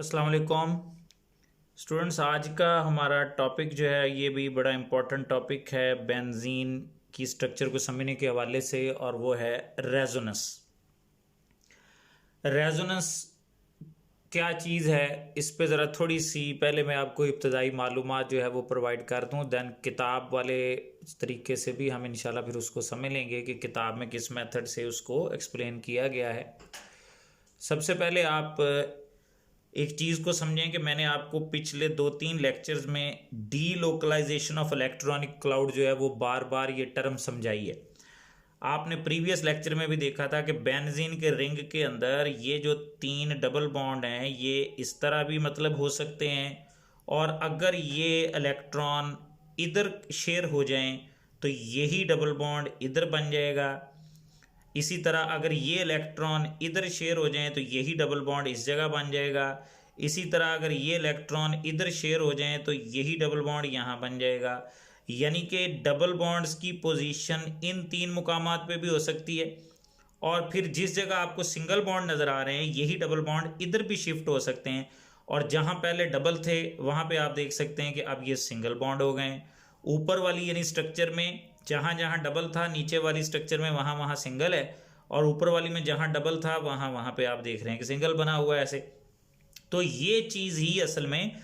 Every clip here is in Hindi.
अस्सलाम वालेकुम स्टूडेंट्स। आज का हमारा टॉपिक जो है ये भी बड़ा इम्पोर्टेंट टॉपिक है बेंजीन की स्ट्रक्चर को समझने के हवाले से, और वो है रेजोनेंस। रेजोनेंस क्या चीज़ है, इस पे ज़रा थोड़ी सी पहले मैं आपको इब्तदाई मालूमात जो है वो प्रोवाइड कर दूँ, दैन किताब वाले तरीके से भी हम इंशाल्लाह फिर उसको समझ लेंगे कि किताब में किस मेथड से उसको एक्सप्लेन किया गया है। सबसे पहले आप एक चीज़ को समझें कि मैंने आपको पिछले 2-3 लेक्चर्स में delocalization of electronic cloud जो है वो बार बार ये टर्म समझाई है। आपने प्रीवियस लेक्चर में भी देखा था कि बेंजीन के रिंग के अंदर ये जो 3 डबल बॉन्ड हैं ये इस तरह भी मतलब हो सकते हैं, और अगर ये इलेक्ट्रॉन इधर शेयर हो जाएं तो यही डबल बॉन्ड इधर बन जाएगा। इसी तरह अगर ये इलेक्ट्रॉन इधर शेयर हो जाएं तो यही डबल बॉन्ड इस जगह बन जाएगा। इसी तरह अगर ये इलेक्ट्रॉन इधर शेयर हो जाएं तो यही डबल बॉन्ड यहाँ बन जाएगा। यानी कि डबल बॉन्ड्स की पोजीशन इन 3 मुकामात पे भी हो सकती है, और फिर जिस जगह आपको सिंगल बॉन्ड नज़र आ रहे हैं यही डबल बॉन्ड इधर भी शिफ्ट हो सकते हैं, और जहाँ पहले डबल थे वहाँ पे आप देख सकते हैं कि अब ये सिंगल बॉन्ड हो गए। ऊपर वाली यानी स्ट्रक्चर में जहाँ जहाँ डबल था, नीचे वाली स्ट्रक्चर में वहाँ वहाँ सिंगल है, और ऊपर वाली में जहाँ डबल था वहाँ वहाँ पे आप देख रहे हैं कि सिंगल बना हुआ है ऐसे। तो ये चीज़ ही असल में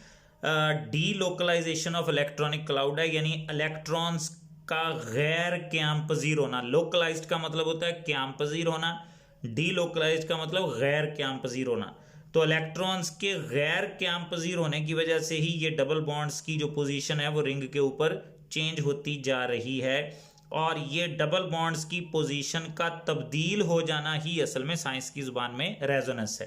delocalization of electronic cloud है, यानी इलेक्ट्रॉन्स का गैर क्याम पजीर होना। लोकलाइज्ड का मतलब होता है क्याम पजीर होना, डी लोकलाइज्ड का मतलब गैर क्याम पजीर होना। तो इलेक्ट्रॉन्स के गैर क्याम पजीर होने की वजह से ही ये डबल बॉन्ड्स की जो पोजीशन है वो रिंग के ऊपर चेंज होती जा रही है, और ये डबल बॉन्ड्स की पोजीशन का तब्दील हो जाना ही असल में साइंस की जुबान में रेजोनेंस है।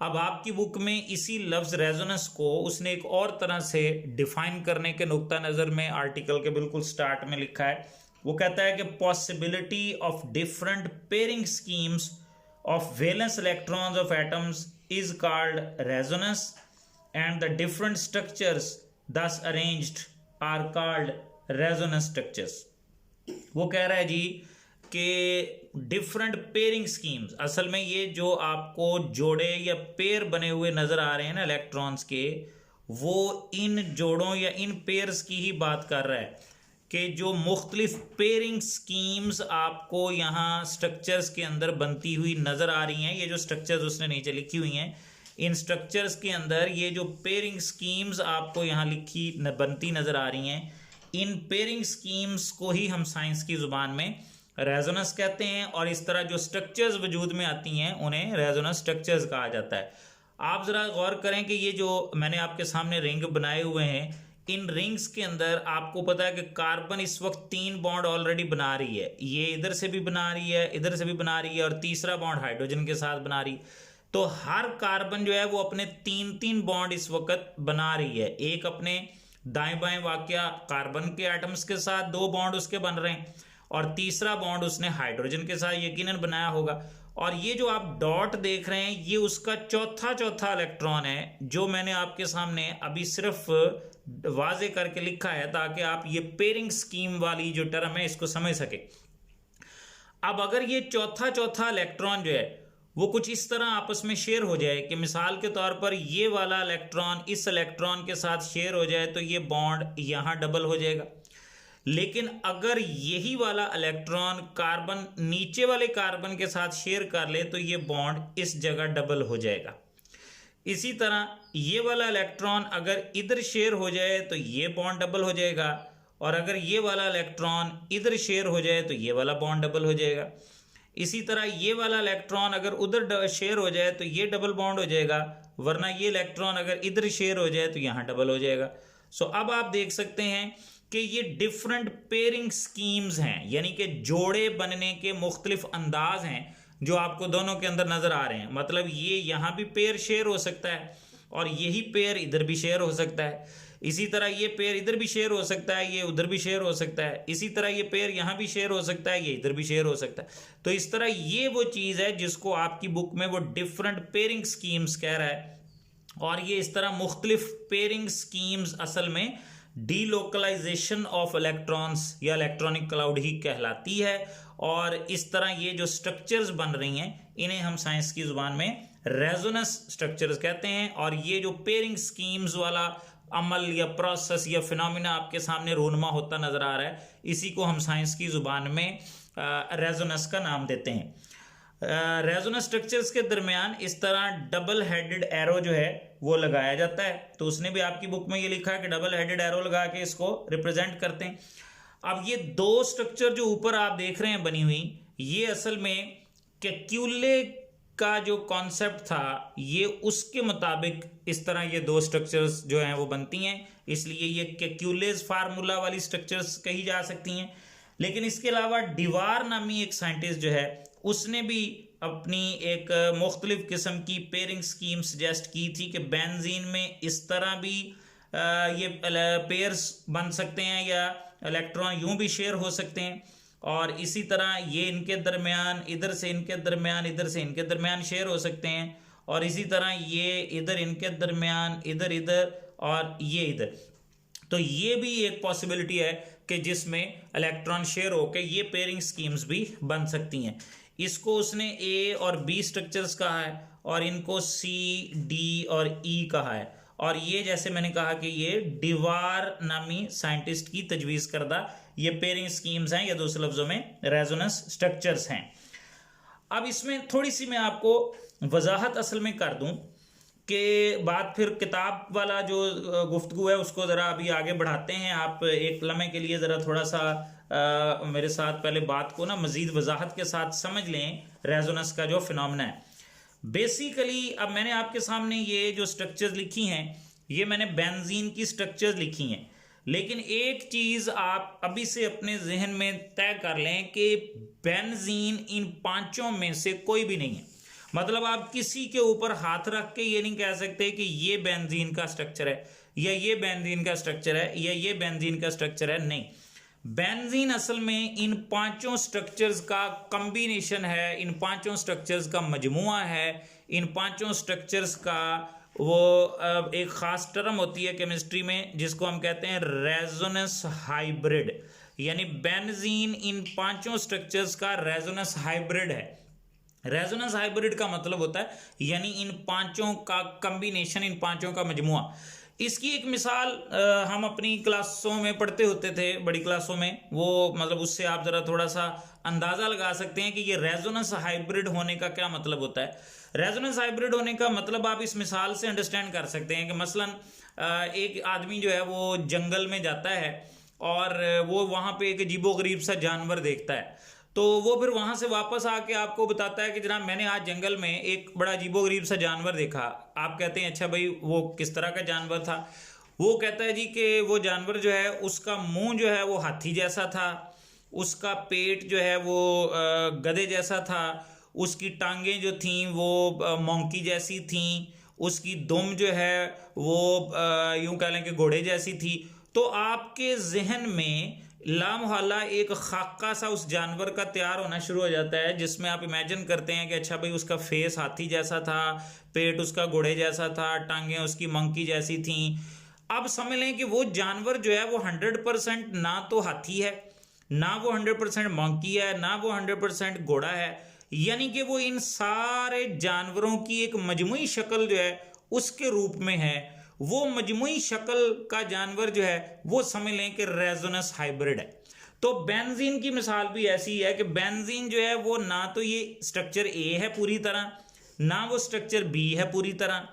अब आपकी बुक में इसी लफ्ज़ रेजोनेंस को उसने एक और तरह से डिफाइन करने के नुक्ता नज़र में आर्टिकल के बिल्कुल स्टार्ट में लिखा है। वो कहता है कि possibility of different pairing schemes of valence electrons of atoms is called resonance, and the different structures thus arranged are called resonance structures. वो कह रहा है जी कि डिफरेंट पेयरिंग स्कीम्स, असल में ये जो आपको जोड़े या पेयर बने हुए नजर आ रहे हैं ना इलेक्ट्रॉन्स के, वो इन जोड़ों या इन पेयर्स की ही बात कर रहा है कि जो मुख्तलिफ पेयरिंग स्कीम्स आपको यहाँ स्ट्रक्चर्स के अंदर बनती हुई नजर आ रही हैं। ये जो स्ट्रक्चर्स उसने नीचे लिखी हुई हैं, इन स्ट्रक्चर्स के अंदर ये जो पेयरिंग स्कीम्स आपको यहाँ लिखी बनती नजर आ रही हैं, इन पेयरिंग स्कीम्स को ही हम साइंस की जुबान में रेजोनेंस कहते हैं, और इस तरह जो स्ट्रक्चर्स वजूद में आती हैं उन्हें रेजोनेंस स्ट्रक्चर्स कहा जाता है। आप ज़रा गौर करें कि ये जो मैंने आपके सामने रिंग बनाए हुए हैं, इन रिंग्स के अंदर आपको पता है कि कार्बन इस वक्त 3 बॉन्ड ऑलरेडी बना रही है। ये इधर से भी बना रही है, इधर से भी बना रही है, और तीसरा बॉन्ड हाइड्रोजन के साथ बना रही। तो हर कार्बन जो है वो अपने 3-3 बॉन्ड इस वक्त बना रही है। एक अपने दाएं बाएं वाकया कार्बन के एटम्स के साथ 2 बॉन्ड उसके बन रहे हैं, और तीसरा बॉन्ड उसने हाइड्रोजन के साथ यकीनन बनाया होगा। और ये जो आप डॉट देख रहे हैं ये उसका चौथा इलेक्ट्रॉन है, जो मैंने आपके सामने अभी सिर्फ वाजे करके लिखा है ताकि आप ये पेयरिंग स्कीम वाली जो टर्म है इसको समझ सके। अब अगर ये चौथा इलेक्ट्रॉन जो है वो कुछ इस तरह आपस में शेयर हो जाए कि मिसाल के तौर पर ये वाला इलेक्ट्रॉन इस इलेक्ट्रॉन के साथ शेयर हो जाए तो ये बॉन्ड यहां डबल हो जाएगा। लेकिन अगर यही वाला इलेक्ट्रॉन कार्बन नीचे वाले कार्बन के साथ शेयर कर ले तो ये बॉन्ड इस जगह डबल हो जाएगा। इसी तरह ये वाला इलेक्ट्रॉन अगर इधर शेयर हो जाए तो ये बॉन्ड डबल हो जाएगा, और अगर ये वाला इलेक्ट्रॉन इधर शेयर हो जाए तो ये वाला बॉन्ड डबल हो जाएगा। इसी तरह ये वाला इलेक्ट्रॉन अगर उधर शेयर हो जाए तो ये डबल बॉन्ड हो जाएगा, वरना ये इलेक्ट्रॉन अगर इधर शेयर हो जाए तो यहाँ डबल हो जाएगा। सो अब आप देख सकते हैं कि ये डिफरेंट पेयरिंग स्कीम्स हैं, यानी कि जोड़े बनने के मुख्तलिफ अंदाज हैं जो आपको दोनों के अंदर नजर आ रहे हैं। मतलब ये यहाँ भी पेयर शेयर हो सकता है, और यही पेयर इधर भी शेयर हो सकता है। इसी तरह ये पेयर इधर भी शेयर हो सकता है, ये उधर भी शेयर हो सकता है। इसी तरह ये पेयर यहाँ भी शेयर हो सकता है, ये इधर भी शेयर हो सकता है। तो इस तरह ये वो चीज़ है जिसको आपकी बुक में वो डिफरेंट पेयरिंग स्कीम्स कह रहा है, और ये इस तरह मुख्तलिफ पेयरिंग स्कीम्स असल में डीलोकलाइजेशन ऑफ इलेक्ट्रॉन्स या इलेक्ट्रॉनिक क्लाउड ही कहलाती है। और इस तरह ये जो स्ट्रक्चर्स बन रही हैं इन्हें हम साइंस की जुबान में रेजोनेंस स्ट्रक्चर्स कहते हैं। और ये जो पेयरिंग स्कीम्स वाला अमल या प्रोसेस या फिनोमिना आपके सामने रोनमा होता नजर आ रहा है, इसी को हम साइंस की जुबान में रेजोनेंस का नाम देते हैं। रेजोनेंस स्ट्रक्चर्स के दरमियान इस तरह डबल हेडेड एरो जो है वो लगाया जाता है। तो उसने भी आपकी बुक में ये लिखा है कि डबल हेडेड एरो लगा के इसको रिप्रेजेंट करते हैं। अब ये दो स्ट्रक्चर जो ऊपर आप देख रहे हैं बनी हुई, ये असल में कैक्यूले का जो कॉन्सेप्ट था ये उसके मुताबिक इस तरह ये दो स्ट्रक्चर्स जो हैं वो बनती हैं, इसलिए ये कैक्यूलेज फार्मूला वाली स्ट्रक्चर्स कही जा सकती हैं। लेकिन इसके अलावा डिवार नामी एक साइंटिस्ट जो है उसने भी अपनी एक मुख्तलिफ किस्म की पेयरिंग स्कीम सजेस्ट की थी कि बेंजीन में इस तरह भी ये पेयर्स बन सकते हैं या इलेक्ट्रॉन यूं भी शेयर हो सकते हैं, और इसी तरह ये इनके दरमियान इधर से इनके दरमियान इधर से इनके दरमियान शेयर हो सकते हैं, और इसी तरह ये इधर इनके दरमियान इधर इधर और ये इधर। तो ये भी एक पॉसिबिलिटी है कि जिसमें इलेक्ट्रॉन शेयर होकर ये पेयरिंग स्कीम्स भी बन सकती हैं। इसको उसने ए और बी स्ट्रक्चर्स कहा है और इनको सी डी और ई कहा है। और ये जैसे मैंने कहा कि ये डिवार नामी साइंटिस्ट की तजवीज़ करदा ये पेयरिंग स्कीम्स हैं, या दूसरे लफ्जों में रेजोनेंस स्ट्रक्चर्स हैं। अब इसमें थोड़ी सी मैं आपको वजाहत असल में कर दूं कि बात फिर किताब वाला जो गुफ्तगू है उसको ज़रा अभी आगे बढ़ाते हैं। आप एक लम्हे के लिए ज़रा थोड़ा सा मेरे साथ पहले बात को ना मज़ीद वजाहत के साथ समझ लें रेजोनेंस का जो फिनोमेना है। बेसिकली अब मैंने आपके सामने ये जो स्ट्रक्चर्स लिखी हैं ये मैंने बेंजीन की स्ट्रक्चर्स लिखी हैं, लेकिन एक चीज़ आप अभी से अपने जहन में तय कर लें कि बेंजीन इन पांचों में से कोई भी नहीं है। मतलब आप किसी के ऊपर हाथ रख के ये नहीं कह सकते कि ये बेंजीन का स्ट्रक्चर है या ये बेंजीन का स्ट्रक्चर है या ये बेंजीन का स्ट्रक्चर है, नहीं। बेंजीन असल में इन पांचों स्ट्रक्चर्स का कॉम्बिनेशन है, इन पांचों स्ट्रक्चर्स का मजमुआ है, इन पांचों स्ट्रक्चर्स का वो एक ख़ास टर्म होती है केमिस्ट्री में जिसको हम कहते हैं रेजोनेंस हाइब्रिड। यानी बेंजीन इन पांचों स्ट्रक्चर्स का रेजोनेंस हाइब्रिड है। रेजोनेंस हाइब्रिड का मतलब होता है यानी इन पांचों का कॉम्बिनेशन, इन पांचों का मजमुआ। इसकी एक मिसाल हम अपनी क्लासों में पढ़ते होते थे, बड़ी क्लासों में, वो मतलब उससे आप ज़रा थोड़ा सा अंदाज़ा लगा सकते हैं कि ये रेजोनेंस हाइब्रिड होने का क्या मतलब होता है। रेजोनेंस हाइब्रिड होने का मतलब आप इस मिसाल से अंडरस्टैंड कर सकते हैं कि मसलन एक आदमी जो है वो जंगल में जाता है और वो वहाँ पे एक अजीबोगरीब सा जानवर देखता है, तो वो फिर वहाँ से वापस आके आपको बताता है कि जनाब मैंने आज जंगल में एक बड़ा अजीबोगरीब सा जानवर देखा। आप कहते हैं अच्छा भाई वो किस तरह का जानवर था? वो कहता है जी कि वो जानवर जो है उसका मुंह जो है वो हाथी जैसा था, उसका पेट जो है वो गधे जैसा था, उसकी टांगें जो थीं वो मोंकी जैसी थीं, उसकी दुम जो है वो यूं कह लें कि घोड़े जैसी थी। तो आपके जहन में लामहला एक खाका सा उस जानवर का तैयार होना शुरू हो जाता है, जिसमें आप इमेजिन करते हैं कि अच्छा भाई उसका फेस हाथी जैसा था, पेट उसका घोड़े जैसा था, टांगें उसकी मंकी जैसी थीं। अब समझ लें कि वो जानवर जो है वो 100% ना तो हाथी है, ना वो 100% मंकी है, ना वो 100% घोड़ा है, यानी कि वो इन सारे जानवरों की एक मजमुई शक्ल जो है उसके रूप में है। वो मजमुई शक्ल का जानवर जो है वो समझ लें कि रेजोनेंस हाइब्रिड है। तो बेंजीन की मिसाल भी ऐसी है कि बेंजीन जो है वो ना तो ये स्ट्रक्चर ए है पूरी तरह, ना वो स्ट्रक्चर बी है पूरी तरह,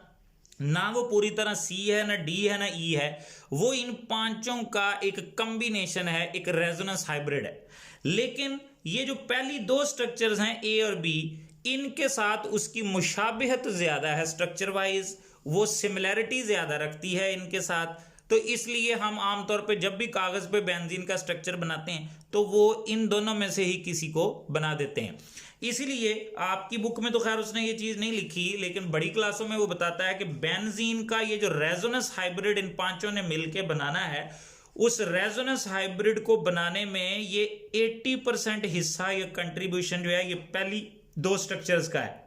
ना वो पूरी तरह सी है, ना डी है, ना ई है। वो इन पांचों का एक कॉम्बिनेशन है, एक रेजोनेंस हाइब्रिड है। लेकिन ये जो पहली दो स्ट्रक्चर्स हैं ए और बी, इनके साथ उसकी मुशाबिहत ज्यादा है स्ट्रक्चर वाइज, वो सिमिलैरिटी ज्यादा रखती है इनके साथ। तो इसलिए हम आमतौर पे जब भी कागज पे बेंजीन का स्ट्रक्चर बनाते हैं तो वो इन दोनों में से ही किसी को बना देते हैं। इसीलिए आपकी बुक में तो खैर उसने ये चीज नहीं लिखी, लेकिन बड़ी क्लासों में वो बताता है कि बेंजीन का ये जो रेजोनेंस हाइब्रिड इन पांचों ने मिलकर बनाना है, उस रेजोनेंस हाइब्रिड को बनाने में ये 80% हिस्सा, ये कंट्रीब्यूशन जो है ये पहली दो स्ट्रक्चर्स का है,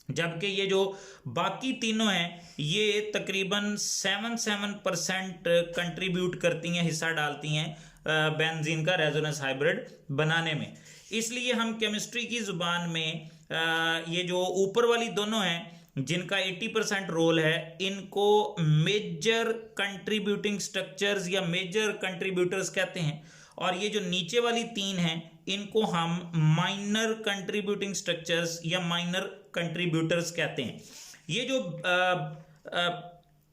जबकि ये जो बाकी तीनों हैं ये तकरीबन 7% कंट्रीब्यूट करती हैं, हिस्सा डालती हैं बेंजीन का रेजोनेंस हाइब्रिड बनाने में। इसलिए हम केमिस्ट्री की जुबान में ये जो ऊपर वाली दोनों हैं जिनका 80% रोल है, इनको मेजर कंट्रीब्यूटिंग स्ट्रक्चर्स या मेजर कंट्रीब्यूटर्स कहते हैं। और ये जो नीचे वाली 3 हैं, इनको हम माइनर कंट्रीब्यूटिंग स्ट्रक्चर्स या माइनर कंट्रीब्यूटर्स कहते हैं। ये जो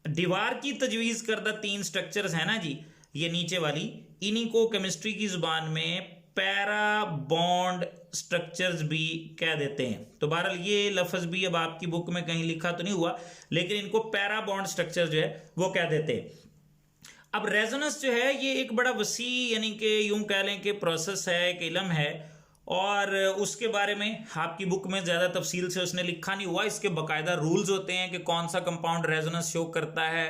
दीवार की तजवीज़ करदा 3 स्ट्रक्चर्स है ना जी, ये नीचे वाली, इन्हीं को केमिस्ट्री की जुबान में पैरा बॉन्ड स्ट्रक्चर्स भी कह देते हैं। तो बहरहाल ये लफ्ज़ भी अब आपकी बुक में कहीं लिखा तो नहीं हुआ, लेकिन इनको पैरा बॉन्ड स्ट्रक्चर जो है वो कह देते हैं। अब रेजोनेंस जो है ये एक बड़ा वसी, यानी कि यूं कह लें कि प्रोसेस है, एक इल्म है, और उसके बारे में आपकी बुक में ज़्यादा तफसील से उसने लिखा नहीं हुआ। इसके बाकायदा रूल्स होते हैं कि कौन सा कंपाउंड रेजोनेंस शो करता है,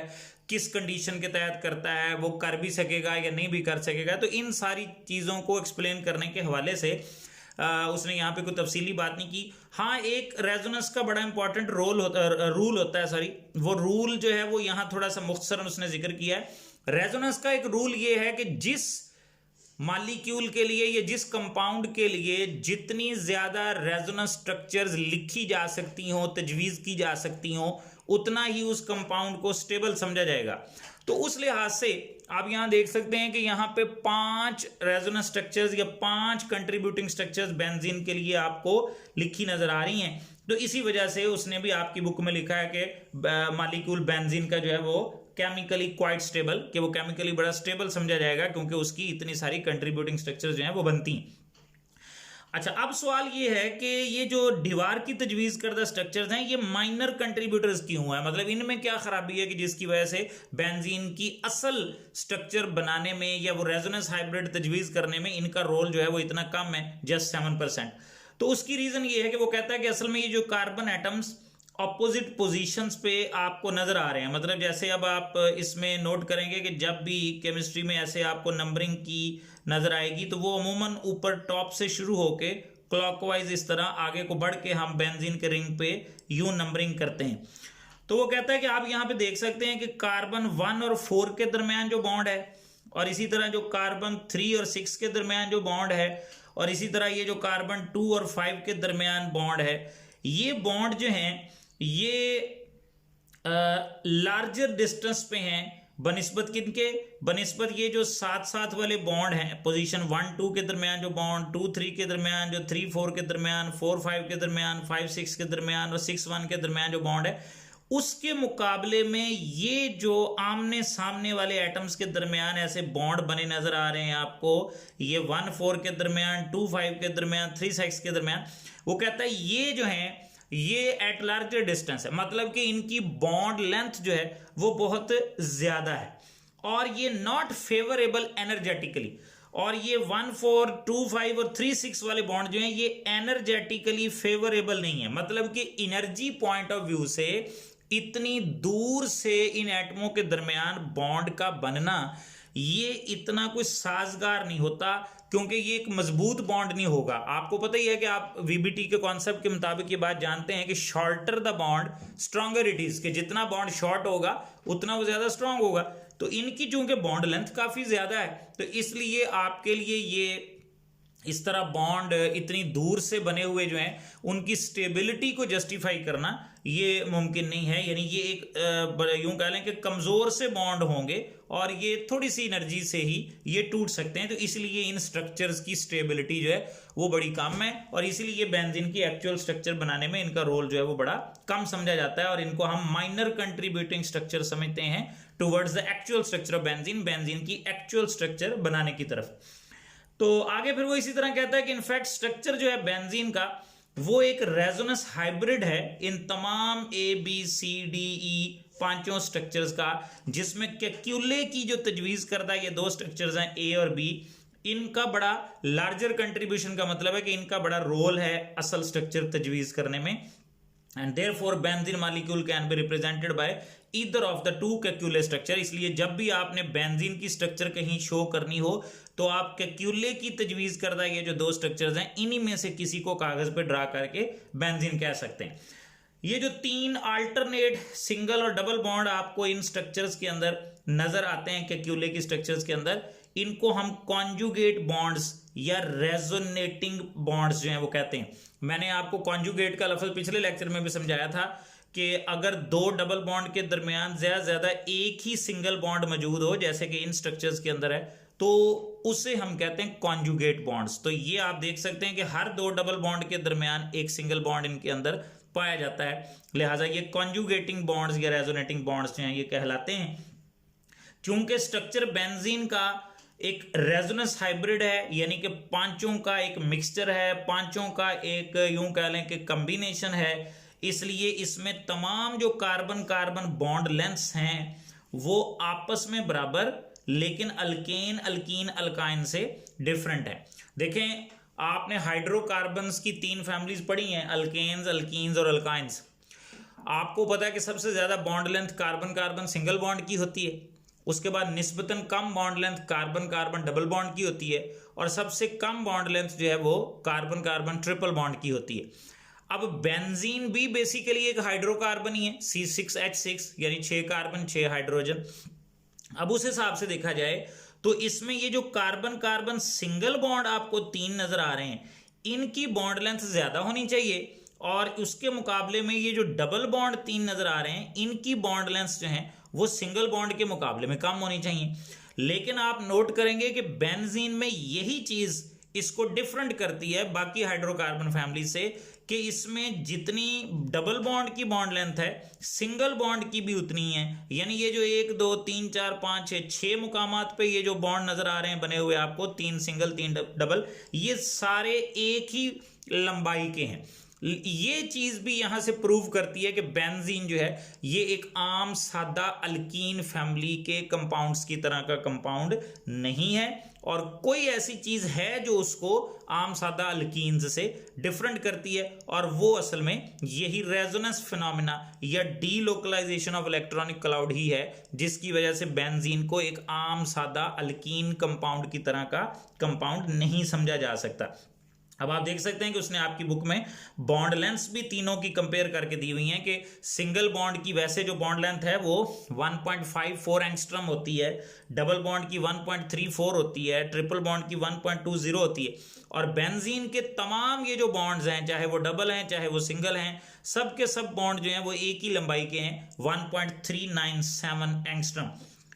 किस कंडीशन के तहत करता है, वो कर भी सकेगा या नहीं भी कर सकेगा। तो इन सारी चीज़ों को एक्सप्लेन करने के हवाले से उसने यहाँ पे कोई तफसीली बात नहीं की। हाँ, एक रेजोनेंस का बड़ा इंपॉर्टेंट रूल होता है, वो रूल जो है वो यहाँ थोड़ा सा मुख्तसरन उसने जिक्र किया है। रेजोनेंस का एक रूल ये है कि जिस मॉलिक्यूल के लिए या जिस कंपाउंड के लिए जितनी ज्यादा रेजोनेंस स्ट्रक्चर्स लिखी जा सकती हो, तजवीज़ की जा सकती हो, उतना ही उस कंपाउंड को स्टेबल समझा जाएगा। तो उस लिहाज से आप यहां देख सकते हैं कि यहां पे 5 रेजोनेंस स्ट्रक्चर्स या 5 कंट्रीब्यूटिंग स्ट्रक्चर्स बेंजीन के लिए आपको लिखी नजर आ रही हैं। तो इसी वजह से उसने भी आपकी बुक में लिखा है कि मॉलिक्यूल बेंजीन का जो है वो केमिकली क्वाइट स्टेबल, कि वो केमिकली बड़ा स्टेबल समझा जाएगा क्योंकि उसकी इतनी सारी कंट्रीब्यूटिंग स्ट्रक्चर्स जो हैं वो बनती हैं। अच्छा, अब सवाल ये है कि ये जो दीवार की तजवीज़ करदा स्ट्रक्चर्स हैं, ये माइनर कंट्रीब्यूटर्स क्यों है, मतलब इनमें क्या खराबी है कि जिसकी वजह से बेंजीन की असल स्ट्रक्चर बनाने में या वो रेजोनेंस हाइब्रिड तजवीज़ करने में इनका रोल जो है वो इतना कम है, जस्ट 7%। तो उसकी रीज़न ये है कि वो कहता है कि असल में ये जो कार्बन एटम्स ऑपोजिट पोजीशंस पे आपको नजर आ रहे हैं। मतलब जैसे अब आप इसमें नोट करेंगे कि जब भी केमिस्ट्री में ऐसे आपको नंबरिंग की नजर आएगी तो वो अमूमन ऊपर टॉप से शुरू होके क्लॉकवाइज इस तरह आगे को बढ़ के हम बेंजीन के रिंग पे यूं नंबरिंग करते हैं। तो वो कहता है कि आप यहाँ पे देख सकते हैं कि कार्बन 1 और 4 के दरमियान जो बॉन्ड है, और इसी तरह जो कार्बन 3 और 6 के दरमियान जो बॉन्ड है, और इसी तरह ये जो कार्बन 2 और 5 के दरमियान बॉन्ड है, ये बॉन्ड जो हैं ये लार्जर डिस्टेंस पे हैं बनिस्बत किनके, बनिस्बत ये जो 7-7 वाले बॉन्ड हैं, पोजीशन 1-2 के दरमियान जो बॉन्ड, 2-3 के दरमियान, जो 3-4 के दरमियान, 4-5 के दरमियान, 5-6 के दरमियान और 6-1 के दरमियान जो बॉन्ड है, उसके मुकाबले में ये जो आमने सामने वाले एटम्स के दरमियान ऐसे बॉन्ड बने नजर आ रहे हैं आपको, ये 1-4 के दरमियान, 2-5 के दरमियान, 3-6 के दरमियान, वो कहता है ये जो है ये एट लार्जर डिस्टेंस है, मतलब कि इनकी बॉन्ड लेंथ जो है वो बहुत ज्यादा है, और ये नॉट फेवरेबल एनर्जेटिकली, और ये 1-4, 2-5 और 3-6 वाले बॉन्ड जो हैं ये एनर्जेटिकली फेवरेबल नहीं है। मतलब कि एनर्जी पॉइंट ऑफ व्यू से इतनी दूर से इन एटमों के दरमियान बॉन्ड का बनना ये इतना कुछ साजगार नहीं होता, क्योंकि ये एक मजबूत बॉन्ड नहीं होगा। आपको पता ही है कि आप वीबीटी के कॉन्सेप्ट के मुताबिक ये बात जानते हैं कि shorter the bond stronger it is, कि जितना बॉन्ड शॉर्ट होगा उतना वो ज्यादा स्ट्रांग होगा। तो इनकी चूंकि बॉन्ड लेंथ काफी ज्यादा है, तो इसलिए आपके लिए ये इस तरह बॉन्ड इतनी दूर से बने हुए जो हैं उनकी स्टेबिलिटी को जस्टिफाई करना ये मुमकिन नहीं है। यानी ये एक यूं कह लें कि कमजोर से बॉन्ड होंगे और ये थोड़ी सी एनर्जी से ही ये टूट सकते हैं। तो इसलिए इन स्ट्रक्चर्स की स्टेबिलिटी जो है वो बड़ी कम है, और इसीलिए बेंजीन की एक्चुअल स्ट्रक्चर बनाने में इनका रोल जो है वो बड़ा कम समझा जाता है, और इनको हम माइनर कंट्रीब्यूटिंग स्ट्रक्चर समझते हैं towards the actual structure of benzene, benzene की एक्चुअल स्ट्रक्चर बनाने की तरफ। तो आगे फिर वो इसी तरह कहता है कि इनफैक्ट स्ट्रक्चर जो है बेंजीन का वो एक रेजोनेंस हाइब्रिड है इन तमाम ABCDE पांचों स्ट्रक्चर्स का, जिसमें कैक्यूले की जो तजवीज करता है ये 2 स्ट्रक्चर्स हैं A और B, इनका बड़ा लार्जर कंट्रीब्यूशन का मतलब है कि इनका बड़ा रोल है असल स्ट्रक्चर तजवीज करने में। And therefore benzene molecule can be represented by either of the 2 Kekule structure. इसलिए जब भी आपने बेंजीन की स्ट्रक्चर कहीं शो करनी हो तो आप कैक्यूले की तजवीज करदा ये जो 2 स्ट्रक्चर्स हैं इन्हीं में से किसी को कागज पे ड्रा करके बेंजीन कह सकते हैं। ये जो 3 अल्टरनेट सिंगल और डबल बॉन्ड आपको इन स्ट्रक्चर्स के अंदर नजर आते हैं कैक्यूले की स्ट्रक्चर्स के अंदर, इनको हम कॉन्जुगेट बॉन्ड्स या रेजोनेटिंग बॉन्ड्स जो हैं वो कहते हैं। मैंने आपको कॉन्जुगेट का लफ्ज पिछले लेक्चर में भी समझाया था कि अगर दो डबल बॉन्ड के दरमियान ज्यादा एक ही सिंगल बॉन्ड मौजूद हो, जैसे कि इन स्ट्रक्चर्स के अंदर है, तो उसे हम कहते हैं कॉन्जुगेट बॉन्ड्स। तो ये आप देख सकते हैं कि हर दो डबल बॉन्ड के दरमियान एक सिंगल बॉन्ड इनके अंदर पाया जाता है, लिहाजा ये कॉन्जुगेटिंग बॉन्ड्स या रेजोनेटिंग बॉन्ड्स जो हैं ये कहलाते हैं। क्योंकि स्ट्रक्चर बेंजीन का एक रेजोनेंस हाइब्रिड है, यानी कि पांचों का एक मिक्सचर है, पांचों का एक यूं कह लें कि कॉम्बिनेशन है, इसलिए इसमें तमाम जो कार्बन कार्बन बॉन्ड लेंथ्स हैं वो आपस में बराबर, लेकिन अल्केन अल्कीन अल्काइन से डिफरेंट है। देखें, आपने हाइड्रोकार्बन्स की तीन फैमिलीज पढ़ी हैं, अल्केन्स, अल्कीन्स और अल्काइंस। आपको पता है कि सबसे ज्यादा bond length carbon carbon single bond की होती है, उसके बाद निस्बतन कम bond length carbon carbon double bond की होती है, और सबसे कम बॉन्ड लेंथ जो है वो कार्बन कार्बन ट्रिपल बॉन्ड की होती है। अब बेंजीन भी बेसिकली एक हाइड्रोकार्बन ही है, C6H6, यानी 6 कार्बन 6 हाइड्रोजन। अब उस हिसाब से देखा जाए तो इसमें ये जो कार्बन कार्बन सिंगल बॉन्ड आपको तीन नजर आ रहे हैं, इनकी बॉन्ड लेंथ ज्यादा होनी चाहिए, और उसके मुकाबले में ये जो डबल बॉन्ड तीन नजर आ रहे हैं, इनकी बॉन्ड लेंथ जो है वो सिंगल बॉन्ड के मुकाबले में कम होनी चाहिए। लेकिन आप नोट करेंगे कि बेंजीन में यही चीज इसको डिफरेंट करती है बाकी हाइड्रोकार्बन फैमिली से, कि इसमें जितनी डबल बॉन्ड की बॉन्ड लेंथ है, सिंगल बॉन्ड की भी उतनी है। यानी ये जो 1 2 3 4 5 6 मुकामात पे ये जो बॉन्ड नजर आ रहे हैं बने हुए आपको, 3 सिंगल 3 डबल, ये सारे एक ही लंबाई के हैं। ये चीज भी यहां से प्रूव करती है कि बेंजीन जो है ये एक आम सादा अल्कीन फैमिली के कंपाउंड्स की तरह का कंपाउंड नहीं है, और कोई ऐसी चीज है जो उसको आम सादा अल्कीन्स से डिफरेंट करती है, और वो असल में यही रेजोनेंस फिनोमेना या डीलोकलाइजेशन ऑफ इलेक्ट्रॉनिक क्लाउड ही है, जिसकी वजह से बेंजीन को एक आम सादा अल्कीन कंपाउंड की तरह का कंपाउंड नहीं समझा जा सकता। अब आप देख सकते हैं कि उसने आपकी बुक में बॉन्ड लेंथ्स भी तीनों की कंपेयर करके दी हुई हैं, कि सिंगल बॉन्ड की वैसे जो बॉन्ड लेंथ है वो 1.54 एंगस्ट्रम होती है, डबल बॉन्ड की 1.34 होती है, ट्रिपल बॉन्ड की 1.20 होती है, और बेंजीन के तमाम ये जो बॉन्ड्स हैं, चाहे वो डबल हैं चाहे वो सिंगल हैं, सब के सब बॉन्ड जो हैं वो एक ही लंबाई के हैं, 1.397 एंगस्ट्रम।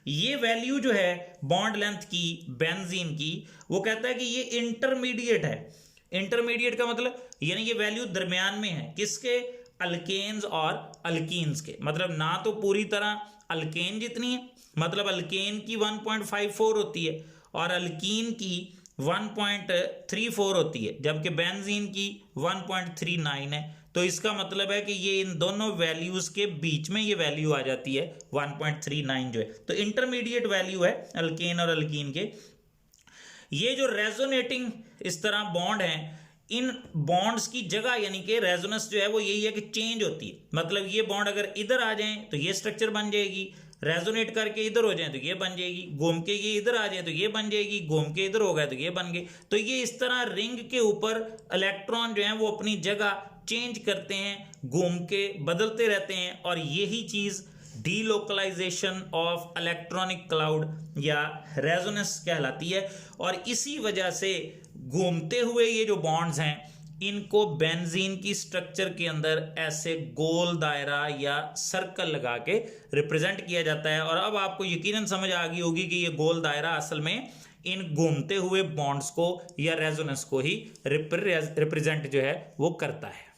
ये वैल्यू जो है बॉन्ड लेंथ की बेंजीन की, वो कहता है कि ये इंटरमीडिएट है। इंटरमीडिएट का मतलब यानी ये वैल्यू दरमियान में है, किसके? अल्केन्स और अल्कीन्स के। मतलब ना तो पूरी तरह अल्केन जितनी है, मतलब अल्केन की 1.54 होती है और अल्कीन की 1.34 होती है, जबकि बेंजीन की 1.39 है। तो इसका मतलब है कि ये इन दोनों वैल्यूज के बीच में ये वैल्यू आ जाती है 1.39 जो है, तो इंटरमीडिएट वैल्यू है अल्केन और अल्कीन के। ये जो रेजोनेटिंग इस तरह बॉन्ड हैं, इन बॉन्ड्स की जगह यानी कि रेजोनेंस जो है वो यही है कि चेंज होती है। मतलब ये बॉन्ड अगर इधर आ जाएं तो ये स्ट्रक्चर बन जाएगी, रेजोनेट करके इधर हो जाए तो ये बन जाएगी, घूम के ये इधर आ जाए तो ये बन जाएगी, घूम के इधर हो गए तो ये बन गई। तो ये इस तरह रिंग के ऊपर इलेक्ट्रॉन जो है वो अपनी जगह चेंज करते हैं, घूम के बदलते रहते हैं, और यही चीज डीलोकलाइजेशन ऑफ इलेक्ट्रॉनिक क्लाउड या रेजोनेंस कहलाती है। और इसी वजह से घूमते हुए ये जो बॉन्ड्स हैं, इनको बेंजीन की स्ट्रक्चर के अंदर ऐसे गोल दायरा या सर्कल लगा के रिप्रेजेंट किया जाता है। और अब आपको यकीनन समझ आ गई होगी कि ये गोल दायरा असल में इन घूमते हुए बॉन्ड्स को या रेजोनेंस को ही रिप्रेजेंट जो है वो करता है।